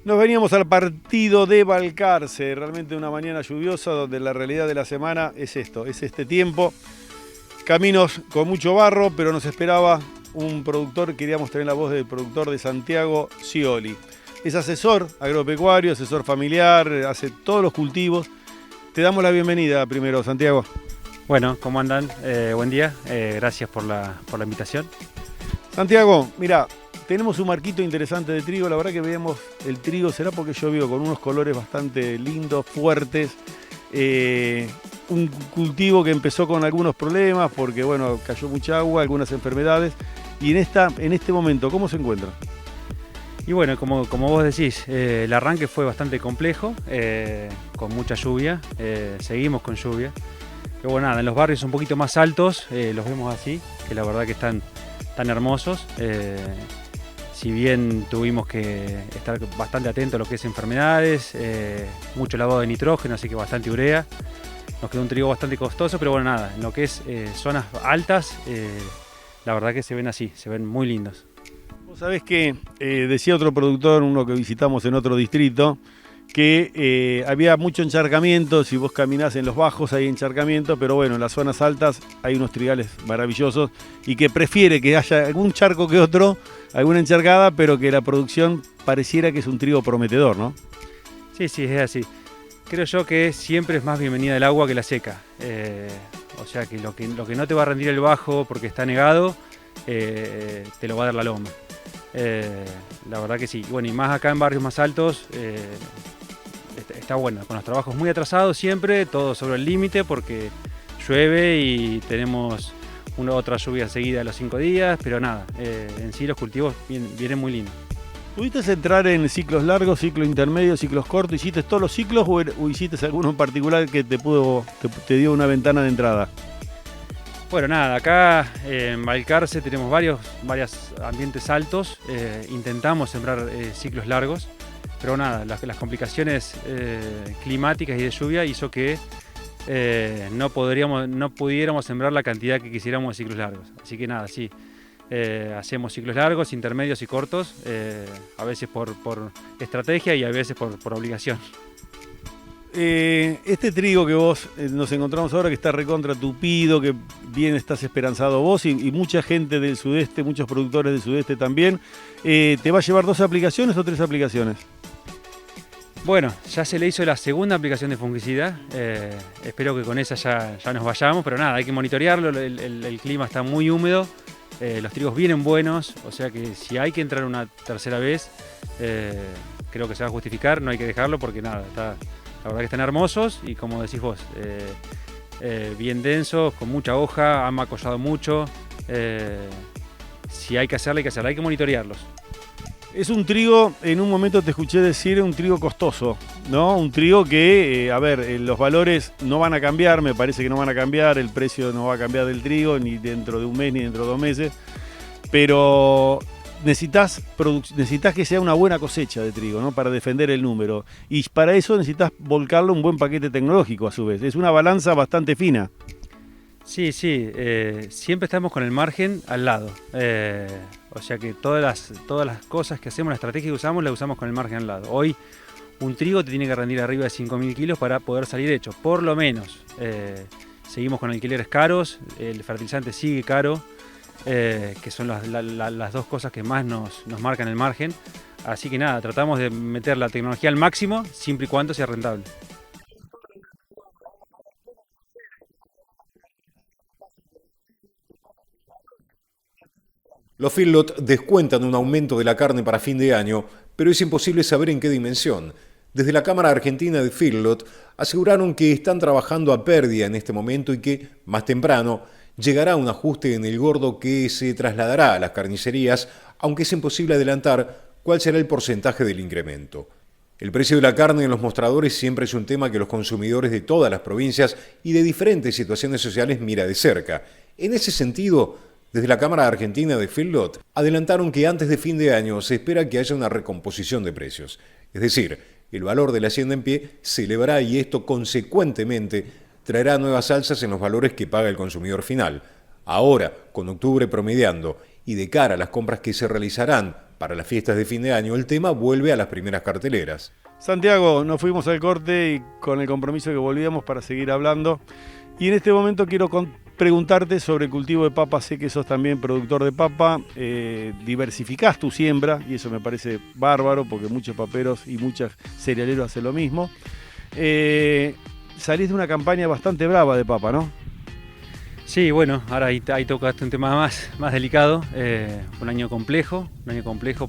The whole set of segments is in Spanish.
Nos veníamos al partido de Balcarce, realmente una mañana lluviosa donde la realidad de la semana es esto, es este tiempo. Caminos con mucho barro, pero nos esperaba un productor, queríamos tener la voz del productor de Santiago Scioli. Es asesor agropecuario, asesor familiar, hace todos los cultivos. Te damos la bienvenida primero, Santiago. Bueno, ¿cómo andan? Buen día, gracias por la invitación. Santiago, mira, tenemos un marquito interesante de trigo, la verdad que veamos el trigo, será porque llovió con unos colores bastante lindos, fuertes. Un cultivo que empezó con algunos problemas porque bueno, cayó mucha agua, algunas enfermedades. Y en este momento, ¿cómo se encuentra? Y bueno, como vos decís, el arranque fue bastante complejo, con mucha lluvia, seguimos con lluvia. Pero bueno, nada, en los barrios un poquito más altos, los vemos así, que la verdad que están tan hermosos. Si bien tuvimos que estar bastante atentos a lo que es enfermedades, mucho lavado de nitrógeno, así que bastante urea. Nos quedó un trigo bastante costoso, pero bueno, nada, en lo que es zonas altas, la verdad que se ven así, se ven muy lindos. Vos sabés que decía otro productor, uno que visitamos en otro distrito, que había mucho encharcamiento. Si vos caminás en los bajos hay encharcamiento, pero bueno, en las zonas altas hay unos trigales maravillosos y que prefiere que haya algún charco que otro, alguna encharcada, pero que la producción pareciera que es un trigo prometedor, ¿no? Sí, es así. Creo yo que siempre es más bienvenida el agua que la seca. O sea que lo que no te va a rendir el bajo porque está negado, te lo va a dar la loma. La verdad que sí. Bueno, y más acá en barrios más altos, está bueno. Con los trabajos muy atrasados siempre, todo sobre el límite porque llueve y tenemos otra lluvia seguida a los 5 días, pero nada, en sí los cultivos vienen muy lindos. ¿Pudiste entrar en ciclos largos, ciclos intermedios, ciclos cortos? ¿Hiciste todos los ciclos o hiciste alguno en particular que te dio una ventana de entrada? Bueno, nada, acá en Balcarce tenemos varios ambientes altos, intentamos sembrar ciclos largos, pero nada, las complicaciones climáticas y de lluvia hizo que no pudiéramos sembrar la cantidad que quisiéramos de ciclos largos. Así que nada, sí. Hacemos ciclos largos, intermedios y cortos, a veces por estrategia y a veces por obligación. Este trigo que vos nos encontramos ahora, que está recontra tupido, que bien estás esperanzado vos y mucha gente del sudeste, muchos productores del sudeste también, ¿te va a llevar 2 aplicaciones o 3 aplicaciones? Bueno, ya se le hizo la segunda aplicación de fungicida, espero que con esa ya nos vayamos, pero nada, hay que monitorearlo, el clima está muy húmedo. Los trigos vienen buenos, o sea que si hay que entrar una tercera vez, creo que se va a justificar, no hay que dejarlo porque nada, la verdad que están hermosos y como decís vos, bien densos, con mucha hoja, han macollado mucho. Si hay que hacerlo, hay que monitorearlos. Es un trigo, en un momento te escuché decir, un trigo costoso, ¿no? Un trigo que, los valores no van a cambiar, me parece que no van a cambiar, el precio no va a cambiar del trigo, ni dentro de un mes, ni dentro de 2 meses, pero necesitas que sea una buena cosecha de trigo, ¿no? Para defender el número, y para eso necesitas volcarlo un buen paquete tecnológico a su vez, es una balanza bastante fina. Sí, siempre estamos con el margen al lado. O sea que todas las cosas que hacemos, la estrategia que usamos, la usamos con el margen al lado. Hoy un trigo te tiene que rendir arriba de 5.000 kilos para poder salir hecho, por lo menos. Seguimos con alquileres caros, el fertilizante sigue caro, que son las 2 cosas que más nos marcan el margen. Así que nada, tratamos de meter la tecnología al máximo, siempre y cuando sea rentable. Los feedlot descuentan un aumento de la carne para fin de año, pero es imposible saber en qué dimensión. Desde la Cámara Argentina de Feedlot aseguraron que están trabajando a pérdida en este momento y que, más temprano, llegará un ajuste en el gordo que se trasladará a las carnicerías, aunque es imposible adelantar cuál será el porcentaje del incremento. El precio de la carne en los mostradores siempre es un tema que los consumidores de todas las provincias y de diferentes situaciones sociales mira de cerca. En ese sentido, desde la Cámara Argentina de Feedlot adelantaron que antes de fin de año se espera que haya una recomposición de precios. Es decir, el valor de la hacienda en pie se elevará y esto consecuentemente traerá nuevas alzas en los valores que paga el consumidor final. Ahora, con octubre promediando y de cara a las compras que se realizarán para las fiestas de fin de año, el tema vuelve a las primeras carteleras. Santiago, nos fuimos al corte y con el compromiso que volvíamos para seguir hablando. Y en este momento quiero preguntarte sobre el cultivo de papa. Sé que sos también productor de papa, diversificás tu siembra y eso me parece bárbaro porque muchos paperos y muchos cerealeros hacen lo mismo. Salís de una campaña bastante brava de papa, ¿no? Sí, bueno, ahora ahí tocaste un tema más delicado. Un año complejo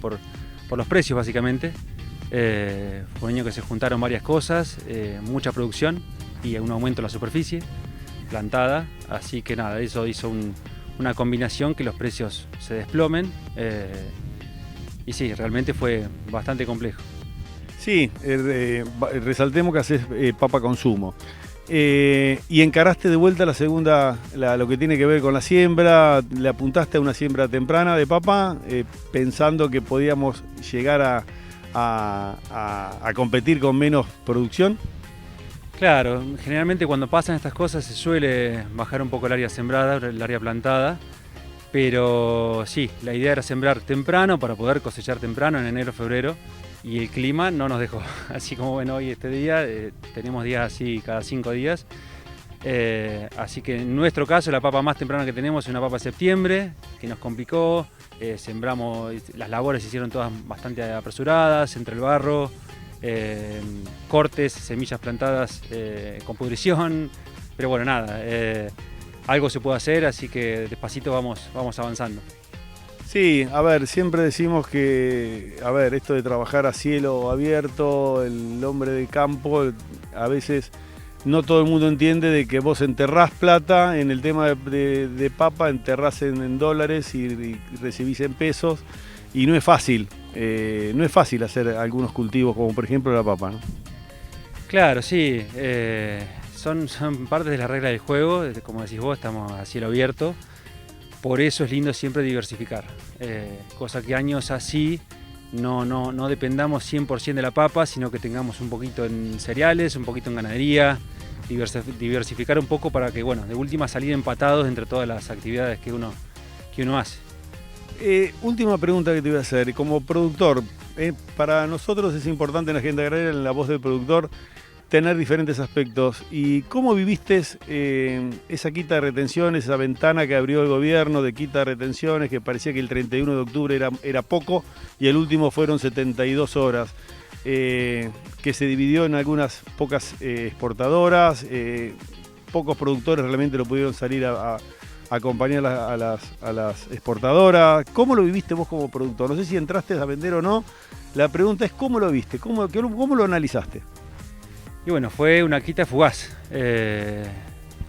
por los precios básicamente. Fue un año que se juntaron varias cosas, mucha producción y un aumento en la superficie plantada, así que nada, eso hizo una combinación que los precios se desplomen y sí, realmente fue bastante complejo. Sí, resaltemos que haces papa consumo. Y encaraste de vuelta la segunda, lo que tiene que ver con la siembra, le apuntaste a una siembra temprana de papa, pensando que podíamos llegar a competir con menos producción. Claro, generalmente cuando pasan estas cosas se suele bajar un poco el área sembrada, el área plantada, pero sí, la idea era sembrar temprano para poder cosechar temprano en enero, febrero, y el clima no nos dejó. Así como ven hoy este día, tenemos días así cada 5 días, así que en nuestro caso la papa más temprana que tenemos es una papa de septiembre, que nos complicó, sembramos, las labores se hicieron todas bastante apresuradas, entre el barro, cortes, semillas plantadas con pudrición, pero bueno, nada, algo se puede hacer, así que despacito vamos avanzando. Sí, a ver, siempre decimos que, a ver, esto de trabajar a cielo abierto, el hombre de campo, a veces no todo el mundo entiende de que vos enterrás plata en el tema de papa, enterrás en dólares y recibís en pesos, y no es fácil. No es fácil hacer algunos cultivos como por ejemplo la papa, ¿no? Claro, sí, son partes de la regla del juego, como decís vos, estamos a cielo abierto, por eso es lindo siempre diversificar, cosa que años así no dependamos 100% de la papa, sino que tengamos un poquito en cereales, un poquito en ganadería, diversificar un poco para que, bueno, de última salir empatados entre todas las actividades que uno hace. Última pregunta que te voy a hacer. Como productor, para nosotros es importante en la Agenda Agraria, en la voz del productor, tener diferentes aspectos. ¿Y cómo viviste esa quita de retenciones, esa ventana que abrió el gobierno de quita de retenciones, que parecía que el 31 de octubre era poco y el último fueron 72 horas, que se dividió en algunas pocas exportadoras, pocos productores realmente lo pudieron salir a acompañar a las exportadoras? ¿Cómo lo viviste vos como productor? No sé si entraste a vender o no. La pregunta es ¿cómo lo viste? ¿Cómo lo analizaste? Y bueno, fue una quita fugaz.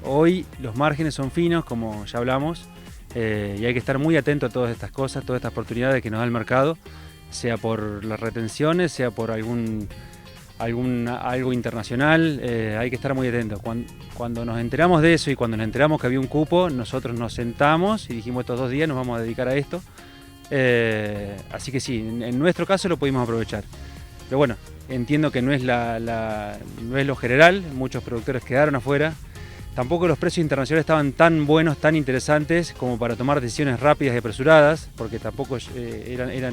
Hoy los márgenes son finos, como ya hablamos, y hay que estar muy atento a todas estas cosas, todas estas oportunidades que nos da el mercado, sea por las retenciones, sea por algo internacional, hay que estar muy atentos. Cuando nos enteramos de eso y cuando nos enteramos que había un cupo, nosotros nos sentamos y dijimos estos 2 días nos vamos a dedicar a esto. Así que sí, en nuestro caso lo pudimos aprovechar. Pero bueno, entiendo que no es no es lo general, muchos productores quedaron afuera. Tampoco los precios internacionales estaban tan buenos, tan interesantes como para tomar decisiones rápidas y apresuradas, porque tampoco era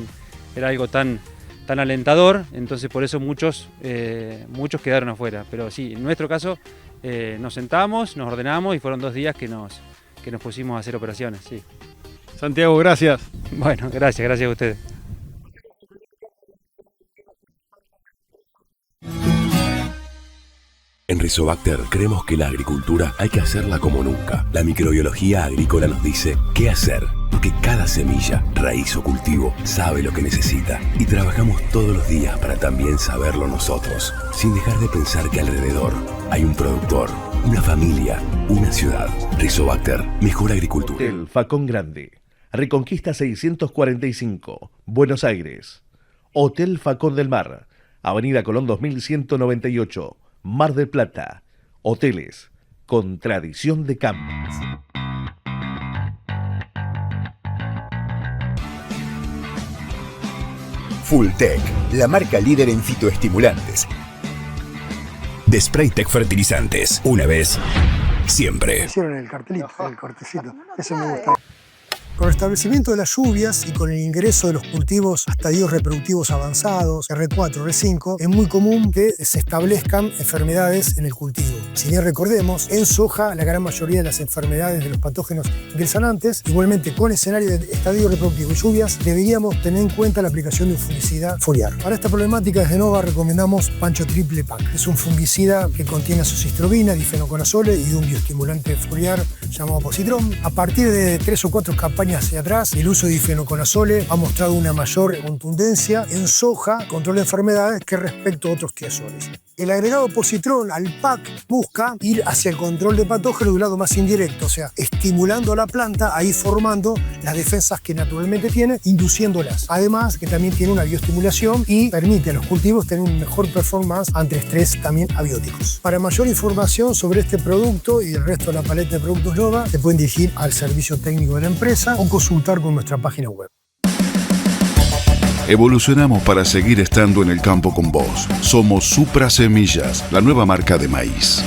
algo tan alentador, entonces por eso muchos quedaron afuera. Pero sí, en nuestro caso nos sentamos, nos ordenamos y fueron 2 días que nos pusimos a hacer operaciones. Sí. Santiago, gracias. Bueno, gracias a ustedes. En Rizobacter creemos que la agricultura hay que hacerla como nunca. La microbiología agrícola nos dice qué hacer, porque porque cada semilla, raíz o cultivo sabe lo que necesita y trabajamos todos los días para también saberlo nosotros, sin dejar de pensar que alrededor hay un productor, una familia, una ciudad. Rizobacter, mejor agricultura. El Facón Grande, Reconquista 645, Buenos Aires. Hotel Facón del Mar, Avenida Colón 2198, Mar del Plata. Hoteles con tradición de campos. Fulltech, la marca líder en fitoestimulantes. De Spraytech Fertilizantes, una vez, siempre. Hicieron el cartelito, el cortecito, eso me gusta. Con el establecimiento de las lluvias y con el ingreso de los cultivos a estadios reproductivos avanzados, R4, R5, es muy común que se establezcan enfermedades en el cultivo. Si bien recordemos, en soja la gran mayoría de las enfermedades de los patógenos ingresan antes, igualmente con escenario de estadio reproductivo y lluvias deberíamos tener en cuenta la aplicación de un fungicida foliar. Para esta problemática desde Nova recomendamos Pancho Triple Pack. Es un fungicida que contiene azocistrobina, difenoconazole y un bioestimulante foliar llamado Positron. A partir de 3 o 4 campañas hacia atrás, el uso de difenoconazole ha mostrado una mayor contundencia en soja, control de enfermedades, que respecto a otros tiazoles. El agregado Positron al PAC busca ir hacia el control de patógenos de un lado más indirecto, o sea, estimulando a la planta a ir formando las defensas que naturalmente tiene, induciéndolas. Además, que también tiene una bioestimulación y permite a los cultivos tener un mejor performance ante estrés también abióticos. Para mayor información sobre este producto y el resto de la paleta de productos Nova, se pueden dirigir al servicio técnico de la empresa o consultar con nuestra página web. Evolucionamos para seguir estando en el campo con vos. Somos Supra Semillas, la nueva marca de maíz.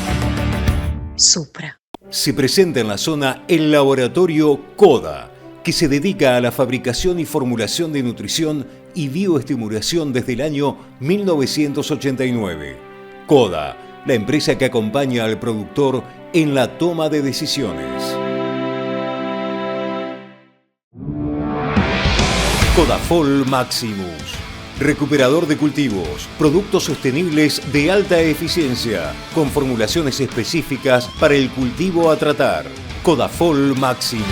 Supra. Se presenta en la zona el laboratorio CODA, que se dedica a la fabricación y formulación de nutrición y bioestimulación desde el año 1989. CODA, la empresa que acompaña al productor en la toma de decisiones. Codafol Maximus, recuperador de cultivos, productos sostenibles de alta eficiencia, con formulaciones específicas para el cultivo a tratar. Codafol Maximus.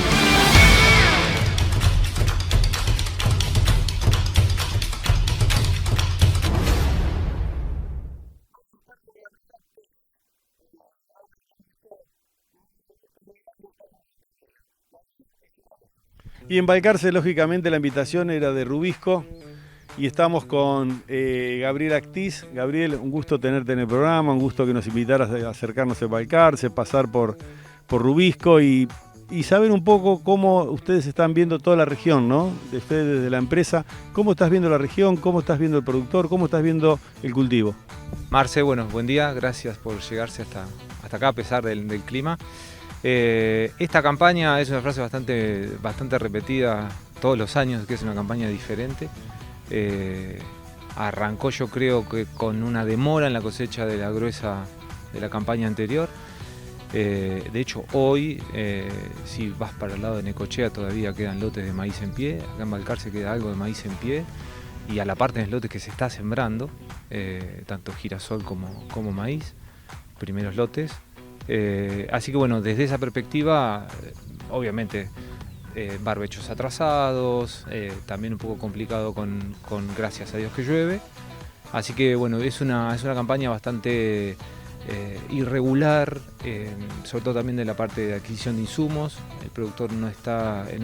Y en Balcarce, lógicamente, la invitación era de Rubisco y estamos con Gabriel Actiz. Gabriel, un gusto tenerte en el programa, un gusto que nos invitaras a acercarnos a Balcarce, pasar por Rubisco y saber un poco cómo ustedes están viendo toda la región, ¿no? Ustedes desde la empresa, ¿cómo estás viendo la región? ¿Cómo estás viendo el productor? ¿Cómo estás viendo el cultivo? Marce, bueno, buen día, gracias por llegarse hasta acá a pesar del clima. Esta campaña es una frase bastante repetida todos los años, que es una campaña diferente. Arrancó, yo creo, que con una demora en la cosecha de la gruesa de la campaña anterior. De hecho, hoy, si vas para el lado de Necochea, todavía quedan lotes de maíz en pie. Acá en Balcarce queda algo de maíz en pie. Y a la parte de los lotes que se está sembrando, tanto girasol como maíz, primeros lotes. Así que bueno, desde esa perspectiva, obviamente, barbechos atrasados, también un poco complicado con gracias a Dios que llueve. Así que bueno, es una campaña bastante irregular, sobre todo también de la parte de adquisición de insumos. El productor no está en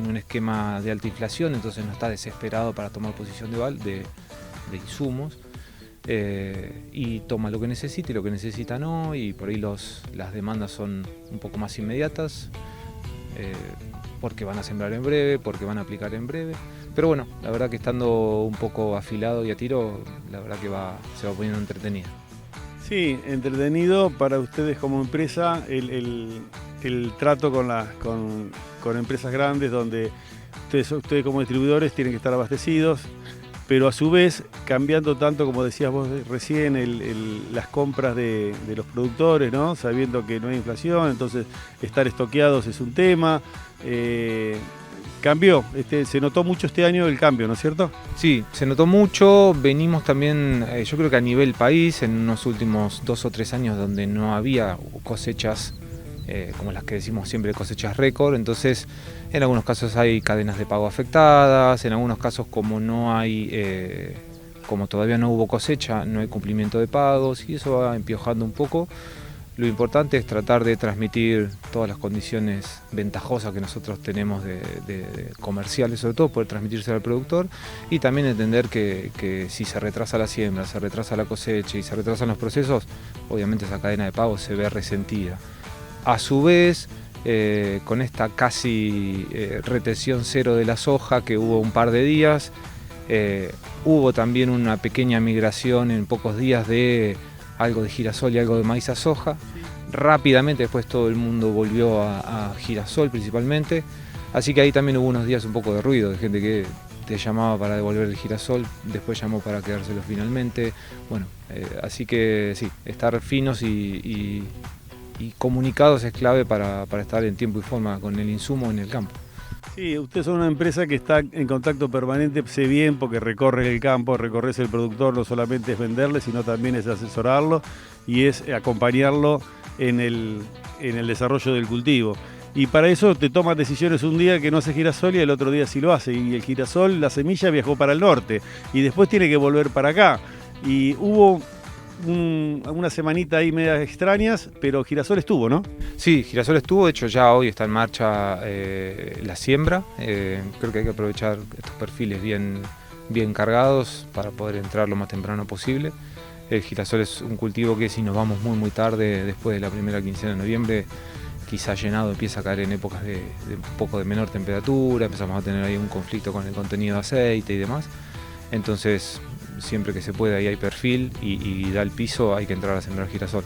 un esquema de alta inflación, entonces no está desesperado para tomar posición de insumos. Y toma lo que necesita y lo que necesita no, y por ahí las demandas son un poco más inmediatas, porque van a sembrar en breve, porque van a aplicar en breve. Pero bueno, la verdad que estando un poco afilado y a tiro, la verdad que se va poniendo entretenida. Sí, entretenido para ustedes como empresa, el trato con empresas grandes donde ustedes como distribuidores tienen que estar abastecidos, pero a su vez cambiando tanto, como decías vos recién, las compras de los productores, ¿no? Sabiendo que no hay inflación, entonces estar estoqueados es un tema. Cambió, se notó mucho este año el cambio, ¿no es cierto? Sí, se notó mucho. Venimos también, yo creo que a nivel país, en unos últimos 2 o 3 años donde no había cosechas como las que decimos siempre, cosechas récord. Entonces en algunos casos hay cadenas de pago afectadas, en algunos casos como todavía no hubo cosecha, no hay cumplimiento de pagos y eso va empiojando un poco. Lo importante es tratar de transmitir todas las condiciones ventajosas que nosotros tenemos de comerciales, sobre todo poder transmitirse al productor, y también entender que si se retrasa la siembra, se retrasa la cosecha y se retrasan los procesos, obviamente esa cadena de pago se ve resentida. A su vez, con esta casi retención cero de la soja que hubo un par de días, hubo también una pequeña migración en pocos días de algo de girasol y algo de maíz a soja. Rápidamente después todo el mundo volvió a girasol principalmente, así que ahí también hubo unos días un poco de ruido, de gente que te llamaba para devolver el girasol, después llamó para quedárselo finalmente. Bueno, así que sí, estar finos y comunicados es clave para estar en tiempo y forma con el insumo en el campo. Sí, ustedes son una empresa que está en contacto permanente, sé bien, porque recorres el campo, recorres el productor, no solamente es venderle, sino también es asesorarlo y es acompañarlo en el desarrollo del cultivo. Y para eso te tomas decisiones un día que no hace girasol y el otro día sí lo hace. Y el girasol, la semilla viajó para el norte y después tiene que volver para acá. Y hubo una semanita ahí medias extrañas, pero girasol estuvo, ¿no? Sí, girasol estuvo, de hecho ya hoy está en marcha la siembra. Creo que hay que aprovechar estos perfiles bien cargados para poder entrar lo más temprano posible. El girasol es un cultivo que si nos vamos muy tarde, después de la primera quincena de noviembre, quizá llenado empieza a caer en épocas de un poco de menor temperatura, empezamos a tener ahí un conflicto con el contenido de aceite y demás. Entonces, siempre que se puede, ahí hay perfil y da el piso, hay que entrar a sembrar girasol.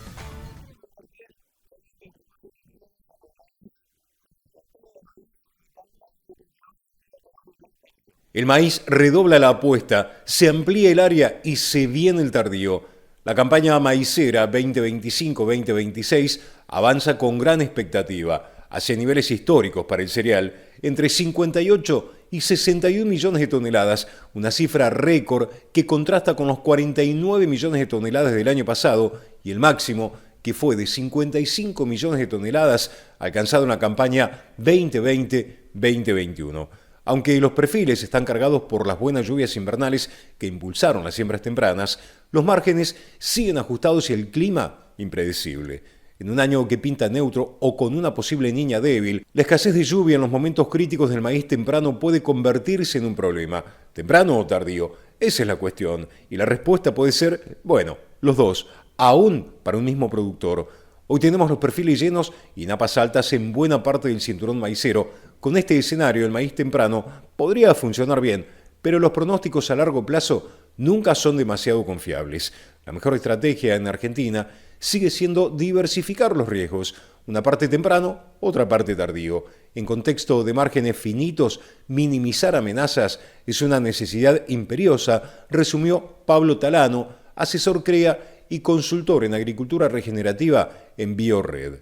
El maíz redobla la apuesta, se amplía el área y se viene el tardío. La campaña maicera 2025-2026 avanza con gran expectativa, hacia niveles históricos para el cereal, entre 58 y 61 millones de toneladas, una cifra récord que contrasta con los 49 millones de toneladas del año pasado y el máximo, que fue de 55 millones de toneladas, alcanzado en la campaña 2020-2021. Aunque los perfiles están cargados por las buenas lluvias invernales que impulsaron las siembras tempranas, los márgenes siguen ajustados y el clima impredecible. En un año que pinta neutro o con una posible niña débil, la escasez de lluvia en los momentos críticos del maíz temprano puede convertirse en un problema. ¿Temprano o tardío? Esa es la cuestión. Y la respuesta puede ser, bueno, los dos, aún para un mismo productor. Hoy tenemos los perfiles llenos y napas altas en buena parte del cinturón maicero. Con este escenario, el maíz temprano podría funcionar bien, pero los pronósticos a largo plazo nunca son demasiado confiables. La mejor estrategia en Argentina sigue siendo diversificar los riesgos, una parte temprano, otra parte tardío. En contexto de márgenes finitos, minimizar amenazas es una necesidad imperiosa, resumió Pablo Talano, asesor CREA y consultor en agricultura regenerativa en BioRed.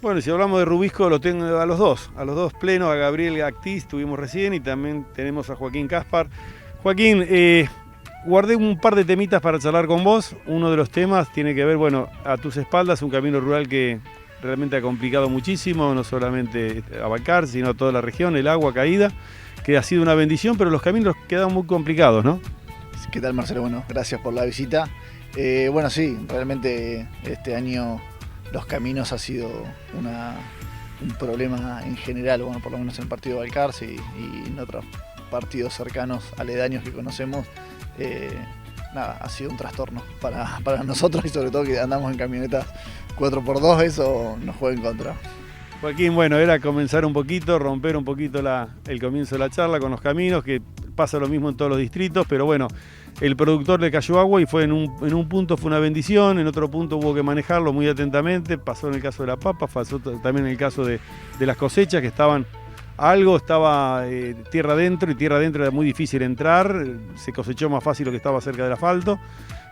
Bueno, si hablamos de Rubisco, lo tengo a los dos plenos, a Gabriel Actis, tuvimos recién, y también tenemos a Joaquín Caspar. Joaquín, guardé un par de temitas para charlar con vos. Uno de los temas tiene que ver, bueno, a tus espaldas, un camino rural que realmente ha complicado muchísimo, no solamente a Balcar, sino toda la región, el agua caída, que ha sido una bendición, pero los caminos quedan muy complicados, ¿no? ¿Qué tal, Marcelo? Bueno, gracias por la visita. Bueno, sí, realmente este año los caminos ha sido un problema en general, bueno, por lo menos en el partido de Balcarce y en otros partidos cercanos, aledaños que conocemos. Nada, ha sido un trastorno para nosotros y sobre todo que andamos en camionetas 4x2, eso nos juega en contra. Joaquín, bueno, era comenzar un poquito, romper un poquito el comienzo de la charla con los caminos, que pasa lo mismo en todos los distritos, pero bueno, el productor le cayó agua y fue en un punto fue una bendición, en otro punto hubo que manejarlo muy atentamente, pasó en el caso de la papa, pasó también en el caso de las cosechas que estaba tierra adentro, y tierra adentro era muy difícil entrar, se cosechó más fácil lo que estaba cerca del asfalto,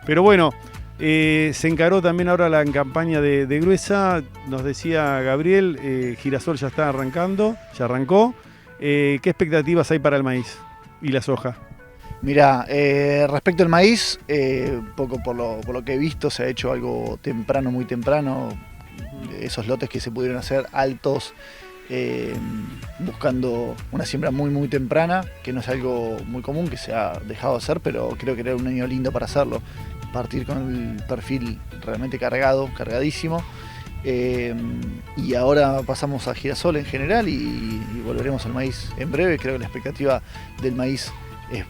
pero bueno, Se encaró también ahora la campaña de gruesa, nos decía Gabriel, girasol ya está arrancando, ya arrancó. ¿Qué expectativas hay para el maíz y la soja? Mira, respecto al maíz, poco por lo que he visto, se ha hecho algo temprano, muy temprano. Esos lotes que se pudieron hacer altos, buscando una siembra muy, muy temprana, que no es algo muy común, que se ha dejado de hacer, pero creo que era un año lindo para hacerlo. Partir con el perfil realmente cargadísimo. Y ahora pasamos a girasol en general y volveremos al maíz en breve. Creo que la expectativa del maíz es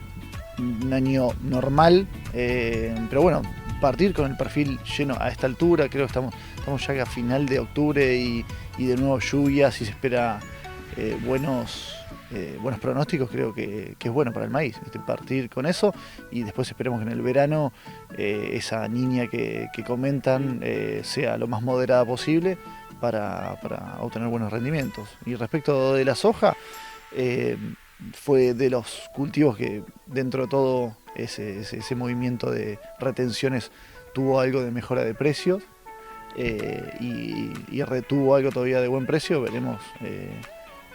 un año normal, pero bueno, partir con el perfil lleno a esta altura, creo que estamos ya a final de octubre y de nuevo lluvias y se espera buenos pronósticos. Creo que es bueno para el maíz, partir con eso y después esperemos que en el verano esa niña que comentan sea lo más moderada posible para obtener buenos rendimientos. Y respecto de la soja, fue de los cultivos que dentro de todo ese movimiento de retenciones tuvo algo de mejora de precios y retuvo algo todavía de buen precio. Veremos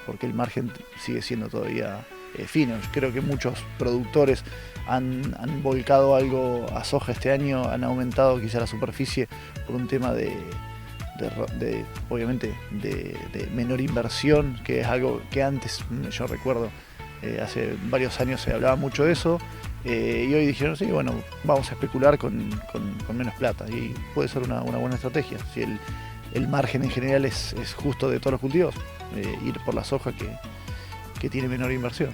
porque el margen sigue siendo todavía fino. Creo que muchos productores han volcado algo a soja este año, han aumentado quizá la superficie por un tema obviamente de menor inversión, que es algo que antes, yo recuerdo, hace varios años se hablaba mucho de eso, y hoy dijeron, sí, bueno, vamos a especular con menos plata, y puede ser una buena estrategia. Si el margen en general es justo de todos los cultivos, ir por la soja que tiene menor inversión.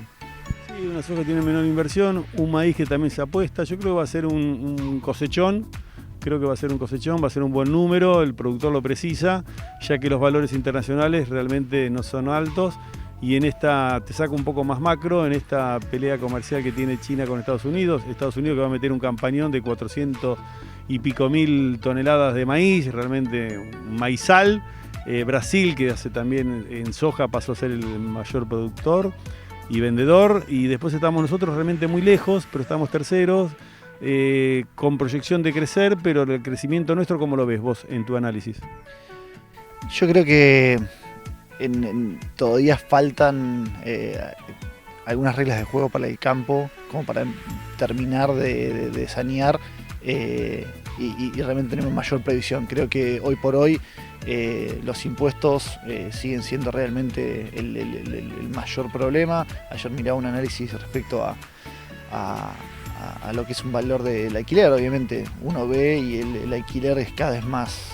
Sí, una soja que tiene menor inversión, un maíz que también se apuesta. Yo creo que va a ser un cosechón. Creo que va a ser un cosechón, va a ser un buen número, el productor lo precisa, ya que los valores internacionales realmente no son altos. Y en esta, te saco un poco más macro, en esta pelea comercial que tiene China con Estados Unidos que va a meter un campañón de 400 y pico mil toneladas de maíz, realmente un maizal. Brasil, que hace también en soja, pasó a ser el mayor productor y vendedor. Y después estamos nosotros realmente muy lejos, pero estamos terceros. Con proyección de crecer, pero el crecimiento nuestro, ¿cómo lo ves vos en tu análisis? Yo creo que todavía faltan algunas reglas de juego para el campo, como para terminar de sanear y realmente tenemos mayor previsión. Creo que hoy por hoy los impuestos siguen siendo realmente el mayor problema. Ayer miraba un análisis respecto a lo que es un valor del alquiler. Obviamente uno ve y el alquiler es cada vez más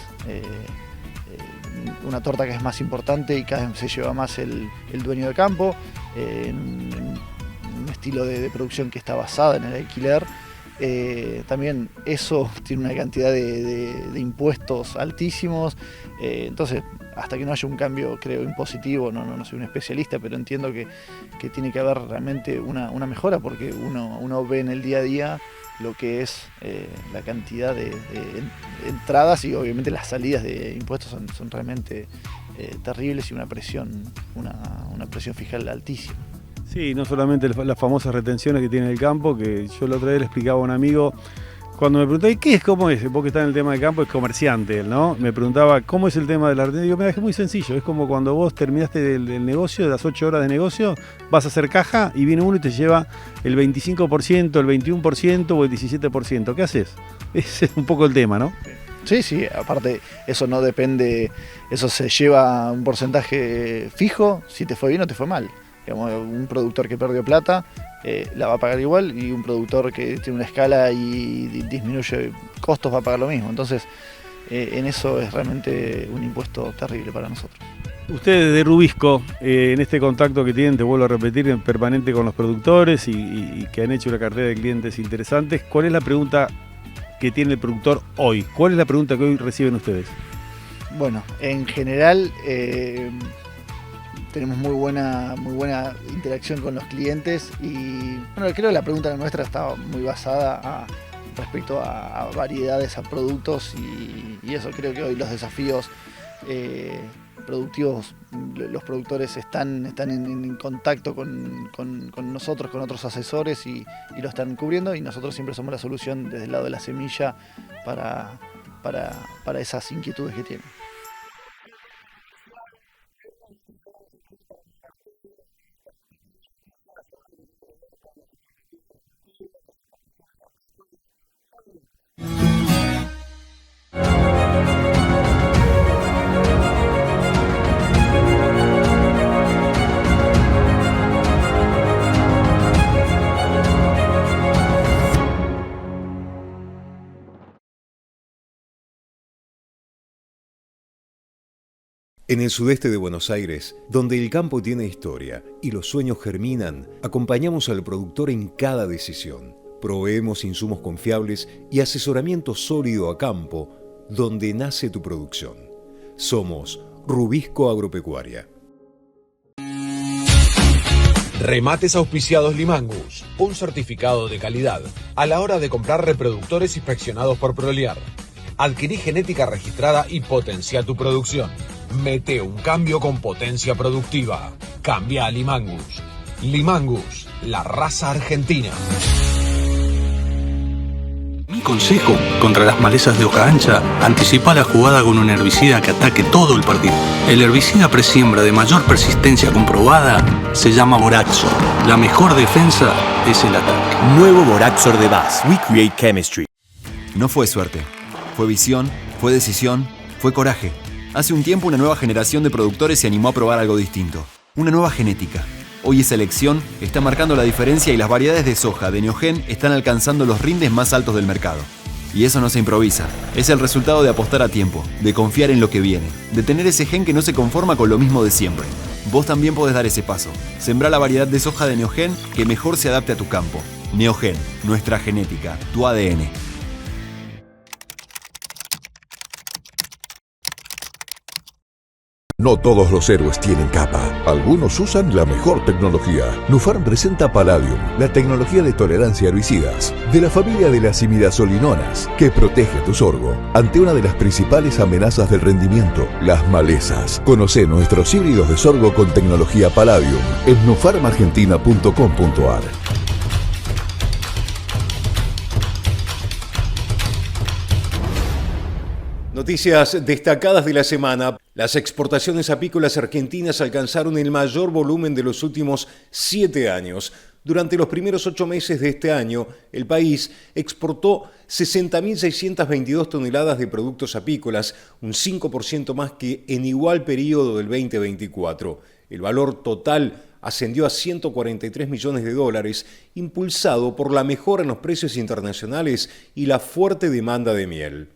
una torta que es más importante y cada vez se lleva más el dueño de campo, en un estilo de producción que está basada en el alquiler. También eso tiene una cantidad de impuestos altísimos, entonces hasta que no haya un cambio, creo, impositivo, no soy un especialista, pero entiendo que tiene que haber realmente una mejora, porque uno ve en el día a día lo que es la cantidad de entradas y obviamente las salidas de impuestos son realmente terribles y una presión fiscal altísima. Sí, no solamente las famosas retenciones que tiene el campo, que yo la otra vez le explicaba a un amigo, cuando me preguntaba, ¿cómo es? Vos que estás en el tema del campo, es comerciante él, ¿no? Me preguntaba, ¿cómo es el tema de la retención? Digo, mira, es muy sencillo, es como cuando vos terminaste el negocio, de las 8 horas de negocio, vas a hacer caja y viene uno y te lleva el 25%, el 21% o el 17%. ¿Qué haces? Ese es un poco el tema, ¿no? Sí, aparte eso no depende, eso se lleva un porcentaje fijo, si te fue bien o te fue mal. Digamos, un productor que perdió plata la va a pagar igual, y un productor que tiene una escala y disminuye costos va a pagar lo mismo. Entonces en eso es realmente un impuesto terrible para nosotros. Ustedes de Rubisco, en este contacto que tienen, te vuelvo a repetir, permanente con los productores y que han hecho una cartera de clientes interesantes, ¿cuál es la pregunta que tiene el productor hoy? ¿Cuál es la pregunta que hoy reciben ustedes? Bueno, en general tenemos muy buena interacción con los clientes y bueno, creo que la pregunta nuestra está muy basada respecto a variedades, a productos y eso. Creo que hoy los desafíos productivos, los productores están en contacto con nosotros, con otros asesores y lo están cubriendo, y nosotros siempre somos la solución desde el lado de la semilla para esas inquietudes que tienen. En el sudeste de Buenos Aires, donde el campo tiene historia y los sueños germinan, acompañamos al productor en cada decisión. Proveemos insumos confiables y asesoramiento sólido a campo, donde nace tu producción. Somos Rubisco Agropecuaria. Remates Auspiciados Limangus, un certificado de calidad a la hora de comprar reproductores inspeccionados por Proliar. Adquirí genética registrada y potencia tu producción. Mete un cambio con potencia productiva. Cambia a Limangus. Limangus, la raza argentina. Mi consejo contra las malezas de hoja ancha: anticipa la jugada con un herbicida que ataque todo el partido. El herbicida presiembra de mayor persistencia comprobada se llama Boraxor. La mejor defensa es el ataque. Nuevo Boraxor de Bass. We create chemistry. No fue suerte. Fue visión, fue decisión, fue coraje. Hace un tiempo una nueva generación de productores se animó a probar algo distinto. Una nueva genética. Hoy esa elección está marcando la diferencia y las variedades de soja de Neogen están alcanzando los rindes más altos del mercado. Y eso no se improvisa. Es el resultado de apostar a tiempo, de confiar en lo que viene, de tener ese gen que no se conforma con lo mismo de siempre. Vos también podés dar ese paso. Sembrá la variedad de soja de Neogen que mejor se adapte a tu campo. Neogen, nuestra genética, tu ADN. No todos los héroes tienen capa. Algunos usan la mejor tecnología. Nufarm presenta Palladium, la tecnología de tolerancia a herbicidas, de la familia de las imidazolinonas, que protege tu sorgo ante una de las principales amenazas del rendimiento, las malezas. Conoce nuestros híbridos de sorgo con tecnología Palladium en nufarmargentina.com.ar. Noticias destacadas de la semana. Las exportaciones apícolas argentinas alcanzaron el mayor volumen de los últimos 7 años. Durante los primeros 8 meses de este año, el país exportó 60.622 toneladas de productos apícolas, un 5% más que en igual periodo del 2024. El valor total ascendió a $143 millones, impulsado por la mejora en los precios internacionales y la fuerte demanda de miel.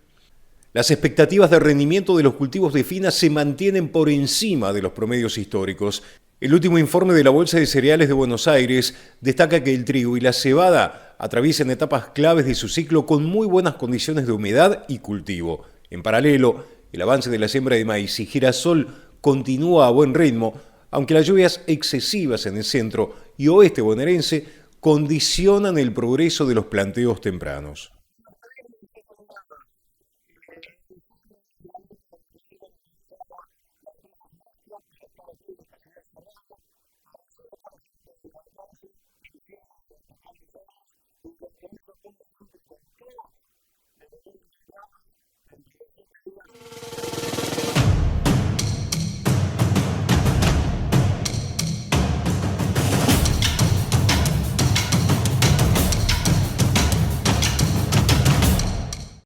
Las expectativas de rendimiento de los cultivos de fina se mantienen por encima de los promedios históricos. El último informe de la Bolsa de Cereales de Buenos Aires destaca que el trigo y la cebada atraviesan etapas claves de su ciclo con muy buenas condiciones de humedad y cultivo. En paralelo, el avance de la siembra de maíz y girasol continúa a buen ritmo, aunque las lluvias excesivas en el centro y oeste bonaerense condicionan el progreso de los planteos tempranos.